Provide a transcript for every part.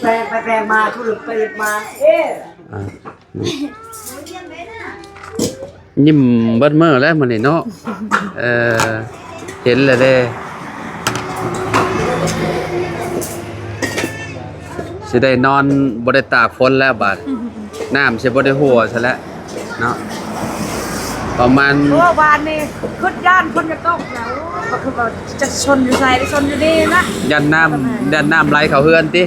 แปลงมาทุลุไปมาเอ๊ะยิ้มเบิดมื้อแล้วมื้อนี้เนาะเห็นแล้วเด้สิได้นอนบ่ได้ตากฝนแล้วบาดน้ำสิบ่ได้หัวซะแล้วเนาะประมาณวานนี่ขึ้นย่านคนจะตกแล้วก็คือว่าจะชนอยู่ไสได้ชนอยู่นี่นะยันน้ำไหลเข้าเฮือนติ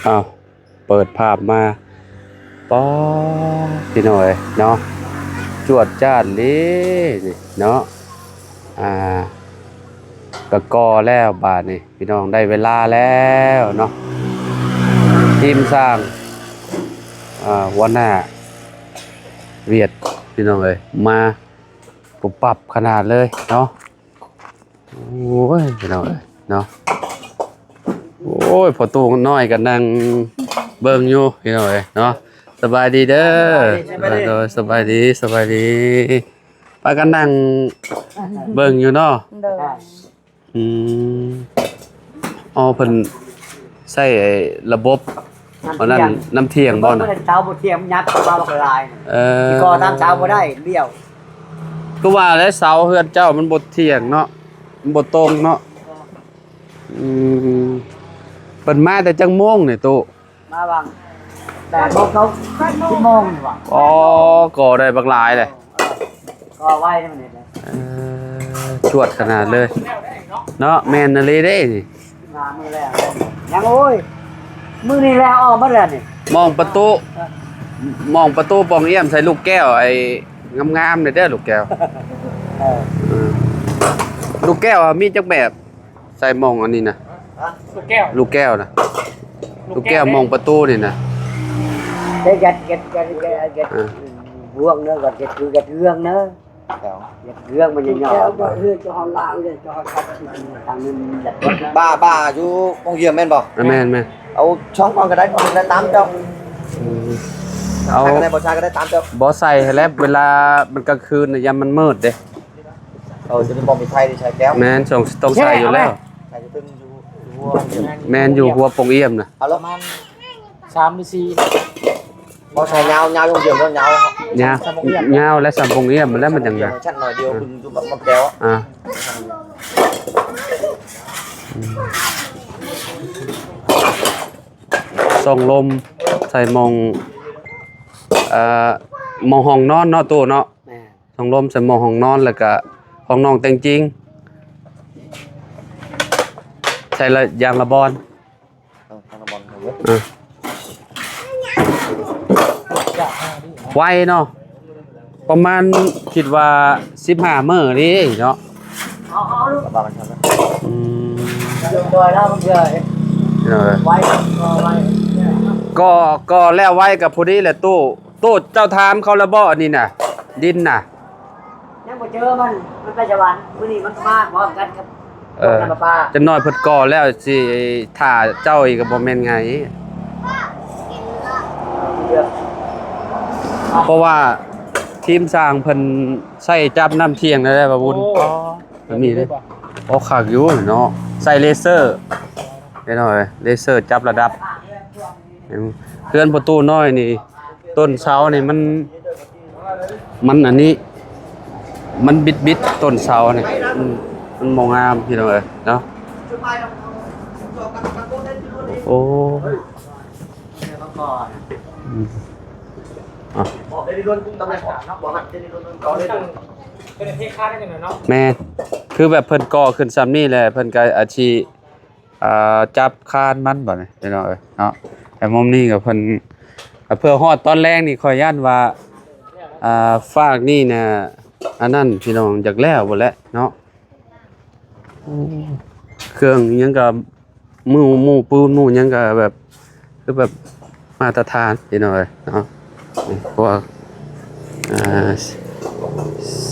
อ้าวเปิดภาพมาป๊อพี่หน่อยเนาะจวดจ้านเลยนี่เนาะกะกอแล้วบาดนี่พี่น้องได้เวลาแล้วเนาะทีมสร้างวันหน้าเวียดพี่น้องเลยมาปุบปรับขนาดเลยเนาะโอ้ยพี่น้องเลยเนาะโอ้ยพอตู้น้อยกันนั่งเบิ่งอยู่พี่น้องเอ้ยเนาะสบายดีเด้อสบายดีปากันนั่งเบิ่งอยู่เนาะอ๋อเพิ่นใช้ระบบอันนั้นน้ำเที่ยงบ่น่ะเช้าบ่เที่ยงยัดเข้ามาบ่ลายที่ก่อตามเช้าบ่ได้เบี้ยวก็ว่าแล้วเสาเฮือนเจ้ามันบ่เที่ยงเนาะมันบ่ตรงเนาะเปิดมาแต่จังโมงนี่ตู้มาบังแต่พวกเขา10 โมงนี่ว่ะอ๋อก่อได้บักหลายเลยก็ไว้นี่มันนี่ชวดขนาดเลยเนาะแม่นอะไรได้นี่งานมื้อแล้วยังโอ้ยมื้อนี้แล้วออกมาแล้วนี่มองประตูปองเอี่ยมใส่ลูกแก้วไอ้งามๆนี่เด้อลูกแก้วลูกแก้วมีจักแบบใส่มองอันนี้นะลูกแก้วนะลูกแก้วมองประตูนี่นะเก็ดห่วงเนื้อก่อนเก็ดเรื่องเนื้อเก็ดเรื่องมันย่อๆเรื่องจะห้องล่างเลยจะห้องทางนึงบ้าอยู่โรงเรียนแม่นบ่แม่นเอาช่องก่อนก็ได้ตามเจ้าเอาได้บ่ชาก็ได้ตามเจ้าบ่ใส่ให้แล้วเวลามันกลางคืนน่ะยามมันมืดเด้จะเป็นบ่มีไฟที่ใช้แก้วแม่นต้องใส่อยู่แล้วใส่ตึงอยู่หัวแม่นอยู่หัวปงเอี่ยมน่ะเอาประมาณ3หรือ4บ่ใส่ยาวโรงเรียนบ่ยาวและสัมปงเอี่ยมแล้วมันจังได๋ชั้นหน่อยเดียวบึงอยู่บ่แก้วส่องลมใส่มองห้องนอนเนาะตู้เนาะส่องลมใส่มองห้องนอนแล้วก็ห้องนอนแต่งจริงใส่ละยางละบอนไวเนาะประมาณคิดว่า15 มื้อนี้เนาะประมาณนั้นแล้วมันไว้ก็แล้วไว้กับผู้นี้แหละตู้เจ้าถามเขาแล้วบ่อันนี้น่ะดินน่ะยังบ่เจอมันไปสวรรค์มื้อนี้มันมาพร้อมกันครับจะน้อยเพิ่นก่อแล้วสิถ้าเจ้าอีกก็บ่แม่นไงเพราะว่าทีมสร้างเพิ่นใช้จับน้ำเที่ยงได้บ่บุญมันมีเด้คักอยู่เนาะใส่เลเซอร์ได้หน่อยเลเซอร์จับระดับเพื่อนประตูน้อยนี่ต้นเสานี่มันอันนี้มันบิดต้นเสานี่มันมองงามพี่น้องเอ้ยเนาะโอ้แม่คือแบบเพิ่นก่อขึ้นซ้ำนี่แหละเพิ่นก็อาชีจับคานมันบ่นี่พี่น้องเอ้ยเนาะแต่มุมนี้ก็เพิ่นเพื่อฮอดตอนแรกนี่ขอย้านว่าฝากนี่น่ะอันนั้นพี่น้องจากแล้วบ่แล้วเนาะเครื่องยังก็หมู่ปูนหมู่ยังก็แบบคือแบบมาตรฐานพี่น้องเอ้ยเนาะพวก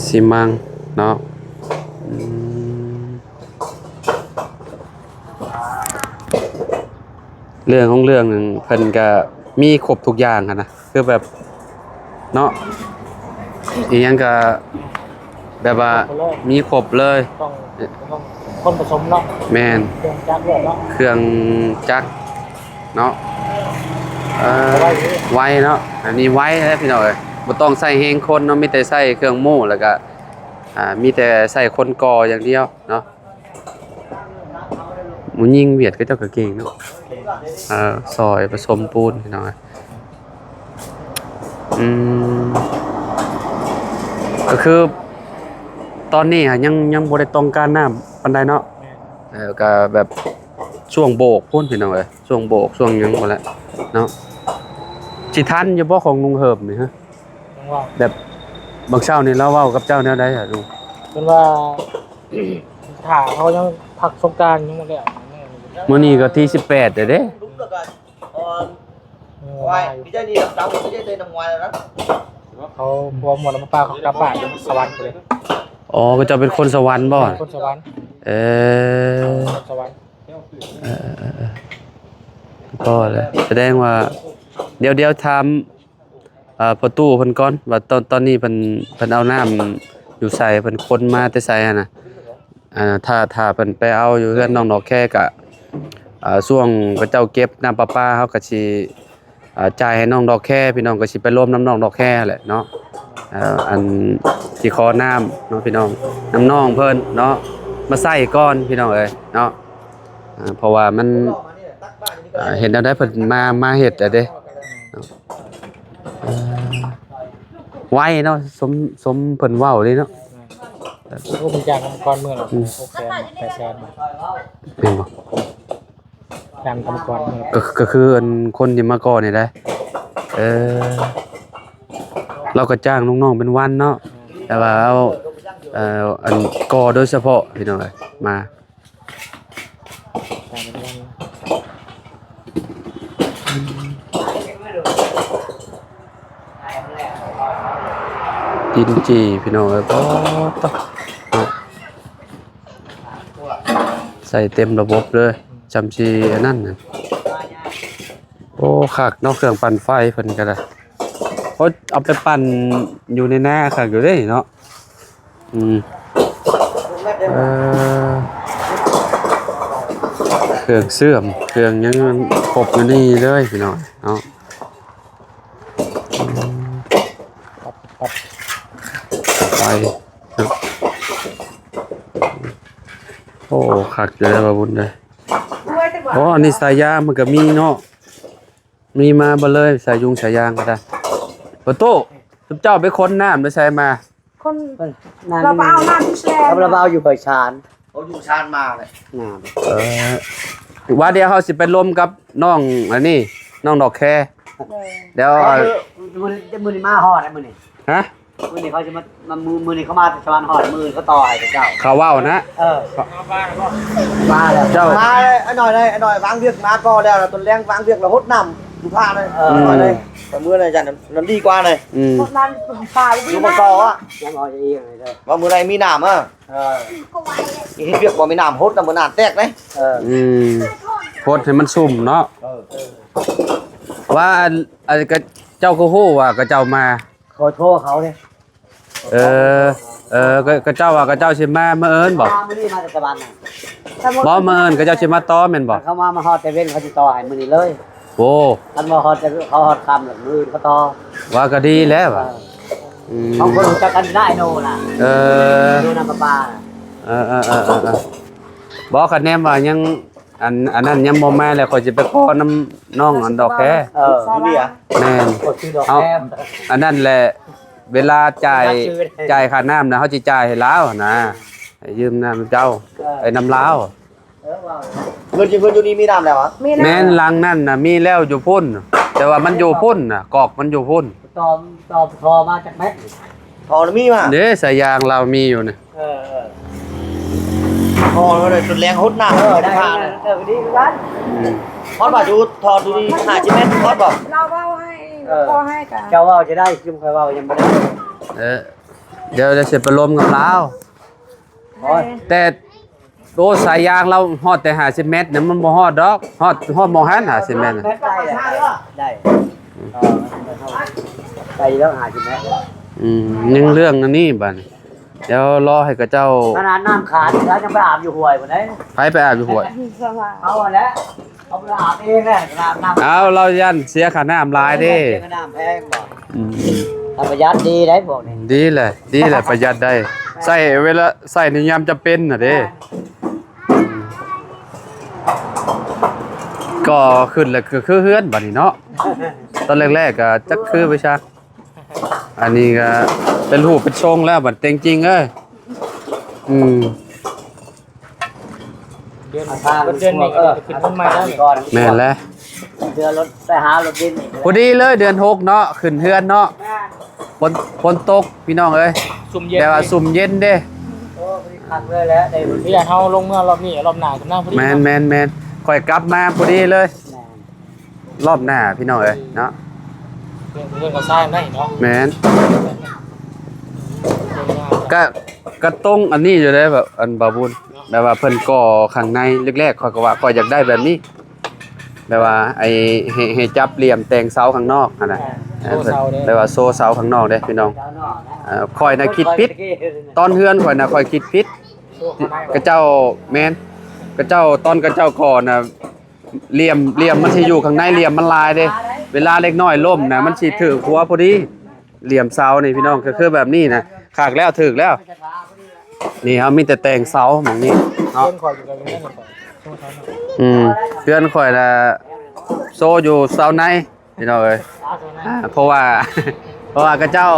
ซีมังเนาะ เรื่องของเรื่องหนึงเพิ่นก็มีครบทุกอย่างอะนะคือแบบเนาะอีหยังก็แบบว่ามีครบเลย ต้องคนผสมเนาะ แม่น เครื่องจักรด้วยเนาะ เครื่องจักรเนาะไว้เนาะอันนี้ไว้แล้วพี่น้องเอ้ยบ่ต้องใส่เฮงคนเนาะมีแต่ใส่เครื่องโม่แล้วก็มีแต่ใส่คนก่ออย่างเดียวเนาะหมูยิงเวียดก็เจ้าก็เก่งเนาะซอยผสมปูนพี่น้องเอ้ยก็คือตอนนี้ยังบ่ได้ต้องการน้ำปานใดเนาะก็แบบช่วงโบกพุ่นพี่น้องเอ้ยช่วงโบกช่วงหยังบ่แล้วเนาะสิทันอยู่บ่ของลุงเหิบนี่ฮะ ว่า แบบบางเช้านี่เราเว้ากับเจ้าแนวใดอ่ะลุง เป็นว่า ถ่าเขายังพักสงกรานต์ยังบ่ได้ มื้อนี้ก็ที่18เด้อเด้ đúng được rồi ngoài cái chơi đi đập đập cái chơi nằm ngoài rồi đó เขาพอหมดแล้วมาปาเขากลับบ้านสวรรค์ไปเลย อ๋อก็เจะเป็นคนสวรรค์บ่ คนสวรรค์ เออ คนสวรรค์ ก็แล้วแสดงว่าเดี๋ยวถามประตูเพิ่นก่อนว่าตอนนี้เพิ่นเอาน้ำอยู่ใส่เพิ่นคนมาแต่ใส่หั่นน่ะถ้าเพิ่นไปเอาอยู่เฮือนน้องดอกแค่ก็ช่วงพระเจ้าเก็บน้ำประปาเฮาก็สิจ่ายให้น้องดอกแค่พี่น้องก็สิไปรวมน้ำน้องดอกแค่แหละเนาะอันสิขอน้ำเนาะพี่น้องน้ำน้องเพิ่นเนาะมาใส่ก่อนพี่น้องเอ้ยเนาะเพราะว่ามันเห็นแล้วได้เพิ่นมาเฮ็ดเด้ไว้เนาะสมเพิ่นเว้าเลยเนาะ ก็มีจ้างกรรมกรเมื่อไหร่600,000 800,000 แม่นบ่ จ้างกรรมกรเมื่อ ก็คืออันคนที่มาก่อนี่ได้เราก็จ้างน้องๆเป็นวันเนาะแต่ว่าเอาอันก่อโดยเฉพาะพี่น้องเอ้ยมา จ้างเป็นวัน ดินจีพี่น้องเอ้ยบ่ต้องเนาะใส่เต็มระบบเลยจำสิอันนั้นน่ะโอ้คักเนาะเครื่องปั่นไฟเพิ่นก็ได้โอ้เอาไปปั่นอยู่ในนาคักอยู่เด้เนาะเครื่องเสื่อมเครื่องยังครบอยู่นี่เลยพี่น้องเนาะไปโอ้คักอยู่แล้วบ่บุญเลยโอ้อันนี้สายยางมันก็มีเนาะมีมาบ่เลยสายยุงสายยางก็ได้ประตูเจ้าไปค้นน้ำไปใส่มา คนเราไปเอาน้ำที่แช่ เราเอาอยู่เปิดชาน ông dùng san mà này ว่าเดี๋ยวเขาสิไปร่วมกับน้องอันนี้น้องดอกแคเดี๋ยว มือนี่มาหอดนะมือนี่ ฮะ มือนี่เขาจะมามือนี่เขามาชาวานหอดมือเขาต่อให้เจ้า เขาว่าวนะ มาแล้ว เจ้า mà đây anh nói vắng việc má co đeo là tuần leng vắng việc là hốt nằm đủ pha đây nói đây còn mưa này dần nó đi qua này พวกนั้นฝ่ายดี nhưng นะ mà co á ยังเอาจะเอียงเลยเด้อ và mưa này mi nảm á thì hết việc bỏ mi nảm hốt là mưa nản tẹt đấy โพดให้มันซุ่มเนาะว่าอันก็เจ้าก็ฮู้ว่าก็เจ้ามา ขอโทษเขาเนี่ย ก็เจ้าว่าก็เจ้าสิมาเอิ้นบ่ มือนี่มาจากตะวันน่ะ บ่มาเอิ้นก็เจ้าสิมาต้อแม่นบ่ เขามาหอดแต่เว้นเขาจะต่อให้มือนี่เลย โอ้ ท่านมาหอดแต่เขาหอดคำหรือมือเขาต่อ ว่าก็ดีแล้วว่ะ ของคนรู้จักกันได้โน่น่ะ โน่นำปลา บ่คะแนนว่ายังอันนั้นยังบ่มาแล้วข่อยสิไปขอน้ำน้องอันดอกแค่ chú đi à แม่น กดชื่อดอก เอา แก้ม อันนั้นแหละเวลาจ่ายค่าน้ำนะเขาสิจ่ายให้ลาวนะให้ยืมน้ำเจ้าไอ้น้ำลาว vươn chú đi mi nảm nào á มีนะ แม่นลังนั่นน่ะมีแล้วอยู่พุ่น แต่ว่ามันอยู่พุ่นน่ะกอกมันอยู่พุ่น ตอมทอมาจากเม็ด thò nó mi mà เด้สายยางเรามีอยู่นี่ thò nó này tuần leng hốt nảm ได้ pha ได้ này ดีกัน hốt bảo chú thò chú đi 2 mét hốt bảo เราเอาให้พอให้กัน เจ้าว่าจะได้จุ่มใครว่ายังไม่ได้ เดี๋ยวจะไปรวมกับลาวแต่ โอ้สายยางเราฮอดแต่50เมตรเนี่ยมันบ่ฮอดดอกฮอดมองหัน50เมตรน่ะ ได้ไปแล้ว50 เมตร ยังเรื่องอันนี้บัดนี้เดี๋ยวรอให้กับเจ้า ขนาดน้ำขาดแล้วยังไปอาบอยู่ห้วยบ่ได้ ไปอาบอยู่ห้วย สบาย เอาแล้วเอาไปอาบเองแหละน้ำ เอาเรายันเสียค่าน้ำลายเด้ น้ำแพงบ่ถ้าประหยัดดีได้บอกนี่ ดีแหละประหยัดได้ใส่เวลาใส่ในยามจำเป็นน่ะเด้ก็ขึ้นแล้วคือเฮือนบัดนี้เนาะตอนแรกๆก็จักคือไปชักอันนี้ก็เป็นรูปเป็นทรงแล้วบัดเต็งจริงเอ้ย เดือนนี้ก็จะขึ้นต้นไม้แล้วนี่ ก่อน แม่นแล้ว เดือนรถไปหารถดินอีก พอดีเลยเดือน6เนาะขึ้นเฮือนเนาะฝนตกพี่น้องเอ้ย ซุ่มเย็น แต่ว่าสุ่มเย็นเด้ โอ้พอดีคักเลยแล้วได้รถ พี่อยากเฮาลงเมื่อรอบนี้รอบหน้าขึ้นหน้าพอดี แมนค่อยกลับมาพอดีเลย รอบหน้าพี่น้องเอ้ยเนาะ เรื่องก็สร้างได้เนาะ แมนก็ตรงอันนี้อยู่เลยแบบอันบาบุญแบบว่าเพิ่นก่อข้างในแรกๆข้อยก็ว่าข้อยอยากได้แบบนี้แบบว่าไอ้ให้จับเหลี่ยมแต่งเสาข้างนอกหั่นน่ะแบบว่าโซเสาข้างนอกเด้พี่น้องข้อยน่ะคิดผิดตอนเฮือนข้อยน่ะข้อยคิดผิดกระเจ้าแม่นกระเจ้าตอนกระเจ้าก่อนน่ะเหลี่ยมมันสิอยู่ข้างในเหลี่ยมมันลายเด้เวลาเล็กน้อยล่มน่ะมันสิถึงหัวพอดีเหลี่ยมเสานี่พี่น้องก็คือแบบนี้นะขากแล้วถึกแล้วนี่เฮามีแต่แต่งเสาหม่องนี้เนาะ เพื่อนคอยอยู่กับเพื่อนคอยช่วงเช้าเนาะ เพื่อนข่อยน่ะโซอยู่เสาในพี่น้องเอ้ยเพราะว่า เพราะว่ากระเจ้า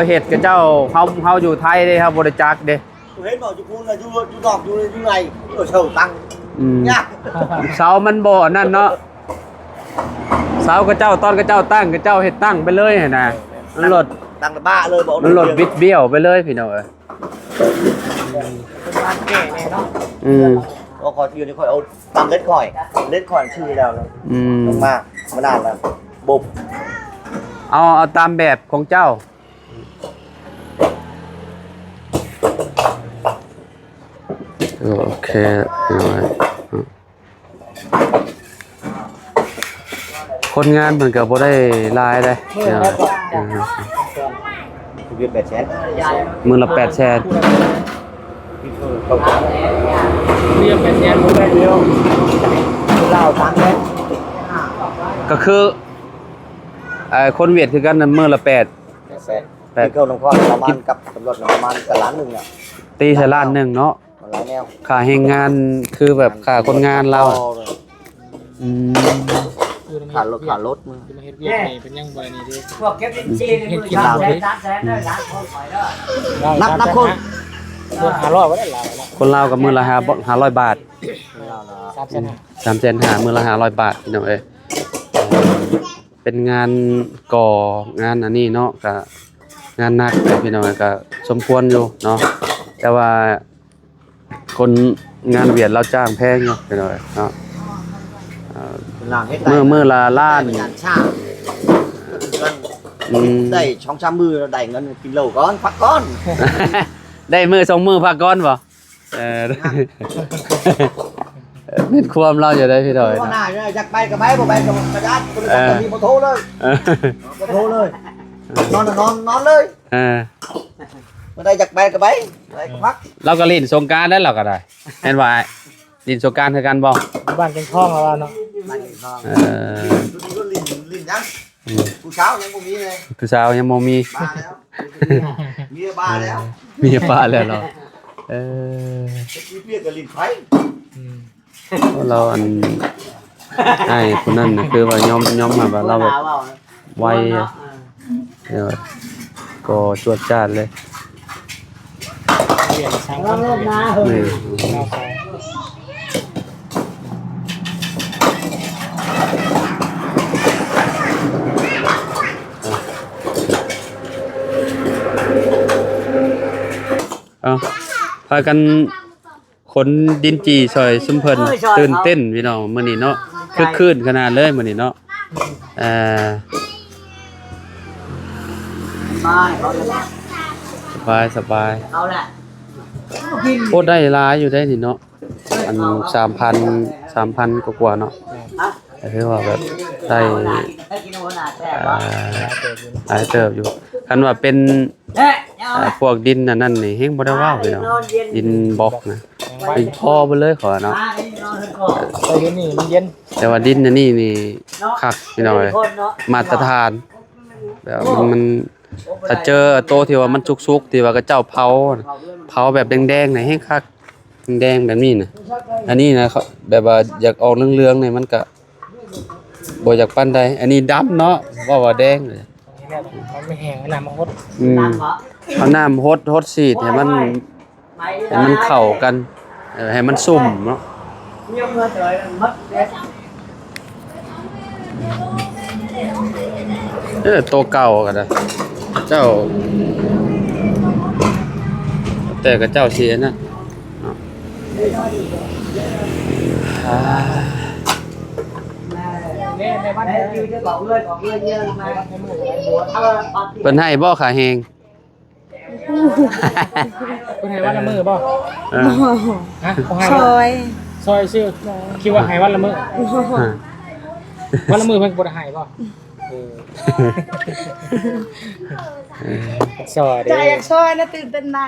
เฮ็ดกระเจ้าเฮาอยู่ไทยเด้ครับบ่ได้จักเด้ เห็นบอกอยู่พูนน่ะอยู่นอกอยู่ในเช่าตังค์ยาก เสามันบ่นั่นเนาะเสากระเจ้าตอนกระเจ้าตั้งกระเจ้าเฮ็ดตั้งไปเลยหั่นน่ะมันหลด ตังค์บ้าเลยบอก มันหลดบิดเบี้ยวไปเลยพี่น้องเอ้ย เป็นบ้านแก่แน่เนาะ ก็คอยชื่อนี่คอยเอาตังค์เล็ดคอยชื่อแล้วเลยลงมากมานานแล้วบุบ เอาตามแบบของเจ้าโอเคพี่น้องเอ้ยคนงานมันก็บ่ได้หลายเลยพี่น้องเอ้ย เวียน800,000 มื้อละ800,000 เรียกเป็นแนวโมเดลเดียว เล่าตังค์เลย ก็คือคนเวียดคือกันน่ะมื้อละ8 ที่เข้าลงข้อประมาณกับตำรวจประมาณ1 ล้านเนี่ย ตีใส่ล้านหนึงเนาะ มันหลายแนว ค่าแรงงานคือแบบค่าคนงานเราอะอืม ขาดรถมึง คือมาเฮ็ดเวียกนี่เป็นยังบ่นี่เด้ พวกเก็บจีนมือชาแสนได้ล้านคนข่อยเด้อ นับคน เพิ่น500บ่ได้หลายแล้ว คนลาวกับมื้อละ500 บาท 3,500 350,000มื้อละ500 บาทพี่น้องเอ้ยเป็นงานก่องานอันนี้เนาะก็งานหนักเลยพี่น้องเอ้ยก็สมควรอยู่เนาะแต่ว่าคนงานเวียดเราจ้างแพงอยู่พี่น้องเอ้ยเนาะ มื้อละล้าน งานชาได้ช่องชามมือได้เงินกินเหล้าก่อนพักก่อน ได้มื้อ2มื้อพักก่อนบ่เป็นความเราอยู่ได้พี่น้อย บ่น่าอยากไปก็ไปบ่ไปก็กระยาดก็เลยมีบ่โทรเลยบ่โทรเลยนอนเลยบ่ได้อยากไปก็ไปไปก็พัก เราก็ลิ้นสงกรานต์ได้เราก็ได้เห็นว่าลิ้นสงกรานต์คือกันบ่ บ้านเป็นคลองแล้วเนาะ ก็ลิ้นยังผู้เช้ายังบ่มีเลย ผู้สาวยังบ่มี บ้าแล้วมีบ้าแล้ว มีป้าแล้วเนาะมีเพี้ยกับลิ้นไฟ เราอันไอ้คนนั้นน่ะคือว่ายอมมาว่าเราแบบไวก็จวดจ้านเลย เปลี่ยนช่างคนเปลี่ยน นี่ เราใส่ เอาพากันขนดินจีซอยซุมเพิ่นตื่นเต้นพี่น้องมื้อนี้เนาะคึกคืนขนาดเลยมื้อนี้เนาะสบาย เอาแหละ โคตรได้หลายอยู่ได้นี่เนาะ อัน3,000กว่าๆเนาะแต่คือว่าแบบได้หลายเติบอยู่คันว่าเป็นพวกดินนั่นนี่เฮงบ่ได้ว้าวพี่น้องดินบล็อกนะเป็นท่อไปเลยขอเนาะ ไปเดี๋ยวนี้มันเย็น แต่ว่าดินอันนี่คักพี่น้องเอ้ยมาตรฐานแบบมันถ้าเจอโตที่ว่ามันสุกๆที่ว่าก็เจ้าเผาแบบแดงๆน่ะเฮงคักแดงแบบนี้น่ะอันนี้นะเขาแบบว่าอยากออกเหลืองๆนี่มันก็บ่อยากปานใดอันนี้ดำเนาะว่าแดงเลย มันไม่แห้งน้ำมันหด เอาน้ำฮดสีดให้มันเข้ากันให้มันซุ่มเนาะตัวเก่าก็ได้เจ้าแต่กับเจ้าเสียนะเพิ่นให้บ่ขาแฮง คุณให้วันละมื้อบ่ฮะเขาให้ ซอย ซอยชื่อคิดว่าให้วันละมื้อวันละมื้อเพิ่นบ่ได้ให้บ่ซอย ใจอยากซอยนะตื่นเต้นไหน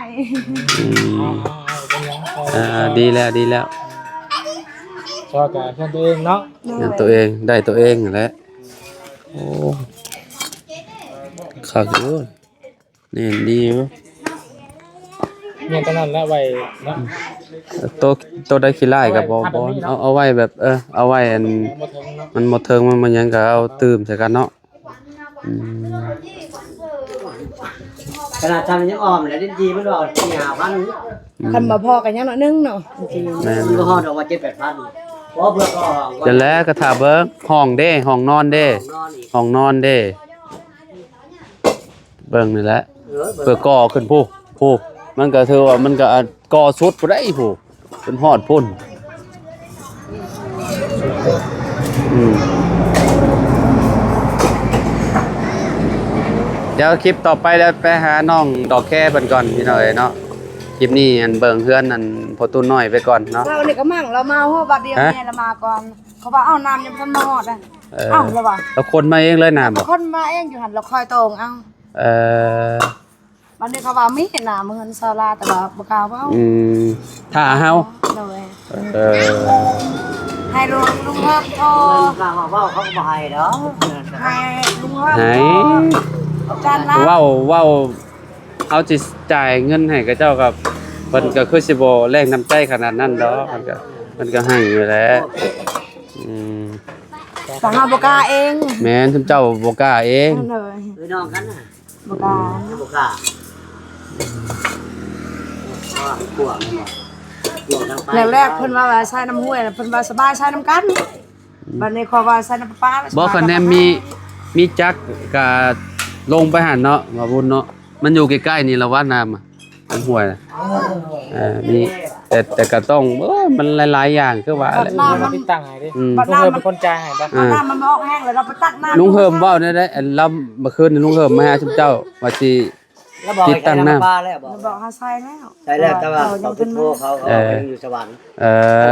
ดีแล้วซอยกับเพื่อนตัวเองเนาะ ตัวเองได้ตัวเองนั่นแหละโอ้คักอยู่นี่ดีอยู่ เนี่ยตอนนั้นแล้วไว้เนาะ ตัวได้ขี้ไล่กับบ่เอาไว้แบบเอาไว้อันมันหมดเทิงมันยังก็เอาตื่มใส่กันเนาะ ขนาดทำยังอ้อมแล้วดินจีมันดอก4,000 คันมาพอกันยังหน่อยนึงเนาะจริง แม่น มันก็ฮอดออกมา7-8,000เพราะเพื่อก็ จะแล้วก็ถ้าเบิ่งห้องเด้ห้องนอนเด้ นอนอีก ห้องนอนเด้เบิ่งนี่แหละเพื่อก่อขึ้นผู้มันก็ถือว่ามันก็ก่อสุดบ่ได้ผู้เป็นฮอดพุ่นเดี๋ยวคลิปต่อไปแล้วไปหาน้องดอกแค่เพิ่นก่อนพี่น้องเอ้ยเนาะคลิปนี้อันเบิ่งเฮือนอันพอตู้น้อยไปก่อนเนาะ เรานี่ก็มั่งเรามาหัวบัดเดียวเนี่ยเรามาก่อนเขาว่าเอาน้ำยังทันมาฮอดอ่ะเอ้าแล้วว่า แล้วคนมาเองเลยน้ำบ่ คนมาเองอยู่หันเราคอยตรงเอ้า เออ บัดนี้เขาว่ามีน้ำเงินซาลาแต่ว่าบ่กล้าเว้า ถ้าเฮา เลย เออ ให้ลุงเพิ่มโทร กลางว่าเขาก็บ่ให้ดอก ให้ลุงเพิ่ม ไหน จานละ เว้าเอาสิจ่ายเงินให้กับเจ้ากับเพิ่นก็คือสิบ่แรงน้ำใจขนาดนั้นดอกมันก็ให้อยู่แหล้ว แต่เฮาบ่กล้าเอง แม่นซุมเจ้าบ่กล้าเอง นั่นเลย คือน้องกันน่ะ บ่กล้า บ่กล้าพวกทางไป แรกๆเพิ่นว่าใช้น้ำห้วยเพิ่นว่าสบายใช้น้ำกันบัดนี้ขอว่าใช้น้ำประปา บ่คะแนนมีจักก็ลงไปหั่นเนาะว่าบุญเนาะมันอยู่ใกล้ๆนี่ละว่าน้ำอะน้ำห้วยน่ะมีแต่ก็ต้องมันหลายๆอย่างคือว่าแหละ เราติดตั้งให้ดิลุงเพิ่มเป็นคนจ่ายให้ป่ะ น้ำมันบ่ออกแห้งเลยเราไปตักน้ำ ลุงเฮิมเว้าได้อันลำเมื่อคืนนี่ลุงเฮิมมาหาซุมเจ้าว่าสิ แล้วบอกให้น้ำปลาแล้วบอก บอกเฮาใช้แล้ว ใช่แล้วแต่ว่าเขาเป็นโทรเขาอยู่สวรรค์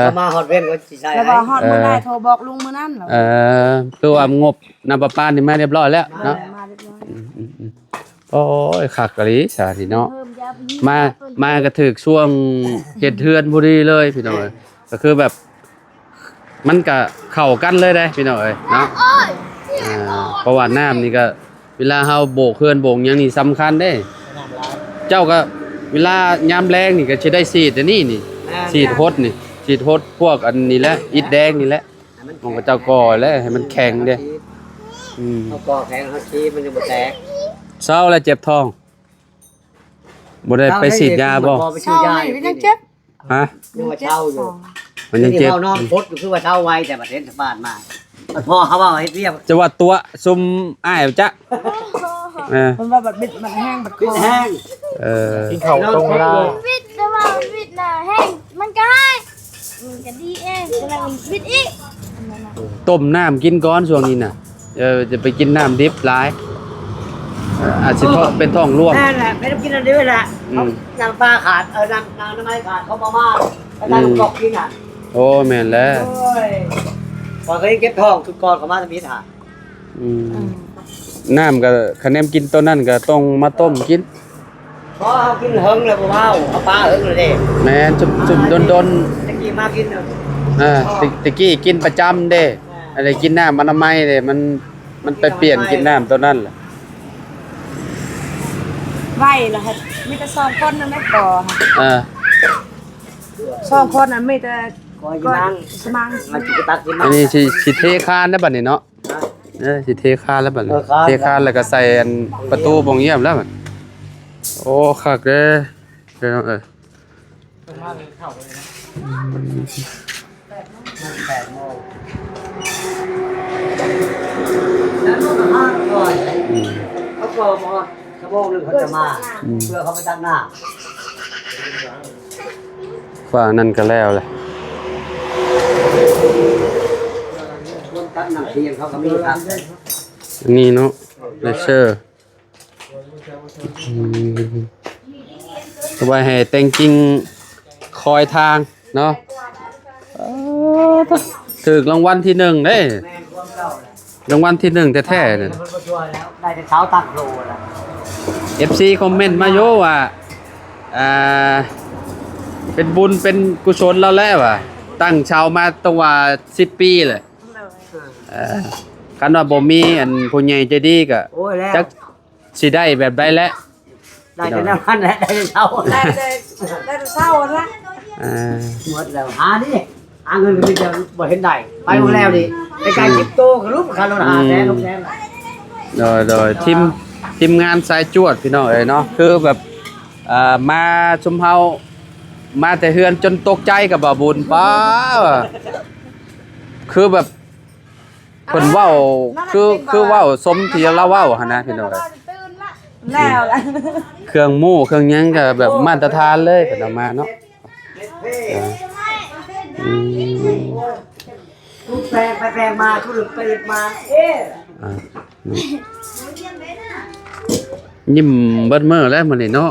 เขามาฮอดเว้นก็สิใช่ แล้วบอกฮอดมื้อได้โทรบอกลุงมื้อนั้นเหรอ คือว่างบน้ำประปานี่มาเรียบร้อยแล้วเนาะ มาเรียบร้อย โอ้ยคักกะลีสาธิเนาะมาก็ถึกช่วงเฮ็ดเทือนพอดีเลยพี่น้องเอ้ยก็คือแบบมันก็เข้ากันเลยได้พี่น้องเอ้ยเนาะเพราะว่าน้ำนี่ก็เวลาเฮาโบกเฮือนโบกหยังนี่สำคัญเด้ น้ำลาย เจ้าก็เวลายามแรงนี่ก็สิได้ฉีดอันนี้นี่ฉีดฮดนี่ฉีดฮดพวกอันนี้แหละอิฐแดงนี่แหละของเจ้าก่อแล้วให้มันแข็งเด้เขาก่อแข็งเขาชี้มันจะบ่แตก เช้าแล้วเจ็บท้องบ่ได้ไปฉีดยาบ่ ไปฉีดยา ก็ยังเจ็บ ฮะ ยังว่าเช่าอยู่ มันยังเจ็บ ที่นอนพดอยู่คือว่าเช่าไว้แต่ประเทศสบานมาพ่อเขาว่าให้เรียบ จะว่าตัวซุมอ้ายจ๊ะเออ มันว่าบัดบิดมันแห้งบัดค ปิด อ แห้ง กินข้าวตรงเวลา วิทย์แต่ว่าวิทย์น่ะแห้งมันก็ให้มันก็ดีเองกำลังวิทย์อีก ต้มน้ำกินก่อนช่วงนี้น่ะจะไปกินน้ำดิบหลายอาจสิเป็นท้องร่วง นั่นแหละไม่ต้องกินอะไรด้วยแหละน้ำปลาขาดน้ำไม้ขาดเขามา ตาลูกกอกกินอ่ะ โอ้แม่นแล้ว โอ้ยพอเคยเก็บทองทุกกอนเขามาทำมิตรหา อืมน้ำก็คะแนนกินตัวนั้นก็ต้องมาต้มกิน เพราะเขากินเฮิงเลยพ่อเอาปลาเฮิงเลยเด้ แม่นจุ่มๆดน ตะกี้มากินเนาะ ตะกี้กินประจำเด้อะไรกินน้ำอนามัยเด้มันไปเปลี่ยนกินน้ำตัวนั้นแหละ ไหวเหรอฮะมีแต่2คนนะแม่ก่อ 2คนน่ะมีแต่ คอยกินนั่ง สมัง มันจุกตักกิน อั นั่ น ง นี้สิเทคานแล้วบัดนี้เนาะสิเทคานแล้วบัดนี้ คาน เทคานแล้วก็ใส่อันประตูบ่งเยี่ยมแล้วบัดโอ้คักเด้เด้อเอ้ย ตรงมาเลยเข้าไปเลยนะ 8 โมงแล้วก็มาก่อนเขาเปิดมาชั่วโมงนึงเขาจะมาเพื่อเขาไปตั้งหน้า ฝั่งนั้นก็แล้วแหละ คนตั้งหน้าเทียงเขาก็มีครับ อันนี้เนาะเลเชอร์ไว้ให้แต่งกิ่งคอยทางเนาะถึกรางวัลที่1เด้ แม่นความเก่าแหละ รางวัลที่1แท้ๆนั่น มันก็ช่วยแล้วได้แต่เช้าตักโลแล้ว FC คอมเมนต์มาโยว่าเป็นบุญเป็นกุศลแล้วแหละว่ะตั้งชาวมาตัว10 ปีเลยกันว่าบ่มีอันผู้ใหญ่ใจดีก็ โอ้ยแล้ว จักสิได้แบบใดแหละ ได้แต่น้ำมันแหละได้แต่เช้า ได้แต่เศร้าละ หมดแล้วหาดิหาเงินก็มีแต่บ่เห็นได้ไปหมดแล้วดิไปไกลคริปโตก็รู้คันหาแสน6 แสน โดยทีมงานสายจวดพี่น้องเอ้ยเนาะคือแบบมาชุมเฮามาแต่เฮือนจนตกใจกับบ่าวบุญป้าว่ะคือแบบเพิ่นเว้าคือเว้าสมที่เราเว้าหั่นนะพี่น้องเอ้ย ตื่นละแล้วละ เครื่องหมู่เครื่องหยังก็แบบมาตรฐานเลยเพิ่นเอามาเนาะอืม ทุกแปลงไปแปลงมาทุกดึกไปดึกมาเอ๊ะ อ่ายิ้มเบิดมื้อแล้วมื้อนี้เนาะ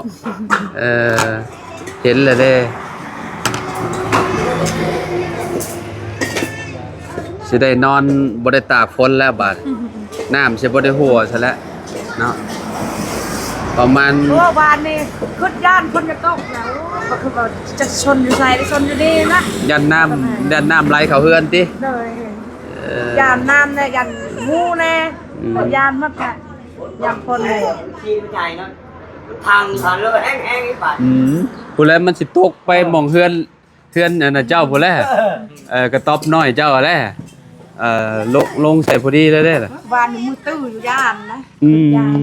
เห็นแล้วเด้สิได้นอนบ่ได้ตากฝนแล้วบาดน้ำสิบ่ได้หัวซะแล้วเนาะประมาณ เพราะว่าวานนี่ขึ้นย่านคนจะตกแล้วก็คือว่าจะชนอยู่ใส่ชนอยู่นี่นะ ยันน้ำไหลเข้าเฮือนติ เลยยานน้ำเนี่ยยานงูแน่ยานมากะยานคนเลย ขี้ไม่ใจเนาะทางผ่านเลยแห้งๆนี่ป่ะ ผู้แล้วมันสิตกไปหม่องเฮือนอันน่ะเจ้าผู้แลกระต๊อบน้อยเจ้าแลลงใส่พอดีเลยเด้ล่ะ วานนี่มือตื้ออยู่ย่านนะ ยาน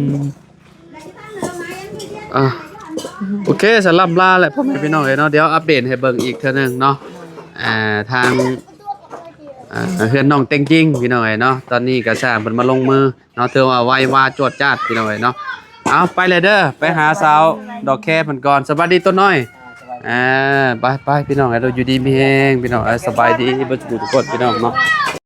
โอเคสำหรับลาแหละพ่อแม่พี่น้องเอ้ยเนาะเดี๋ยวอัปเดตให้เบิ่งอีกเทื่อนึงเนาะทางเฮือนน้องเต็งจริงพี่น้องเอ้ยเนาะตอนนี้ก็สร้างเพิ่นมาลงมือเนาะถือว่าไวว่าจวดจ้าดพี่น้องเอ้ยเนาะเอาไปเลยเด้อไปหาสาวดอกแคเพิ่นก่อนสวัสดีตัวน้อยไปพี่น้องเอ้ยเราอยู่ดีมีแฮงพี่น้องสบายดีเบ่ทุกคนพี่น้องเนาะ